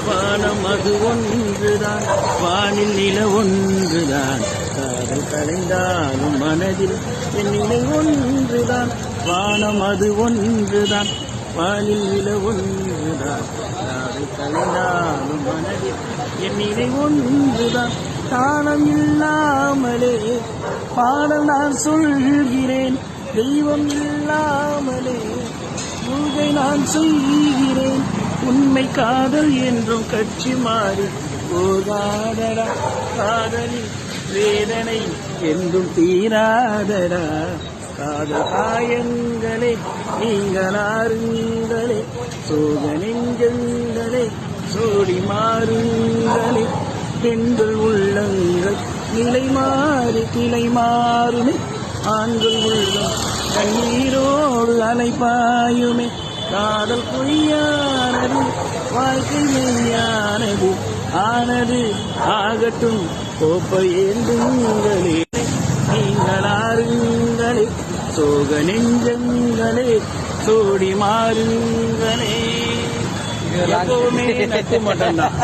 வானம் அது ஒன்றுதான், வானில் நில ஒன்றுதான். காதல் கலைந்தாலும் மனதில் என் நிலை ஒன்றுதான். வானம் அது ஒன்றுதான், வானில் நில ஒன்றுதான். காதல் கலைந்தாலும் மனதில் என் நிலை ஒன்றுதான். தாளம் இல்லாமலே பாடல் நான் சொல்கிறேன், தெய்வம் இல்லாமலே பூஜை நான் செய்கிறேன். உண்மை காதல் என்றும் கட்சி மாறி போகாதடா, காதலின் வேதனை என்றும் தீராதடா. காதல் காயங்களே நீங்களாருங்களே, சோக நெஞ்சங்களே சோடி மாறுங்களே. பெண்கள் உள்ளங்கள் நிலை மாறி கிளை மாறுமே, ஆண்கள் உள்ளம் கண்ணீரோடு அலைப்பாயுமே. காதல் பொய்யானது, வாழ்க்கை மெய்யானது, ஆனது ஆகட்டும் கோப்பை ஏந்துங்களே. நீங்களாருங்களே, சோக நெஞ்சங்களே சோடி மாறுங்களே. எப்பவுமே நட்டு மட்டும்தான்.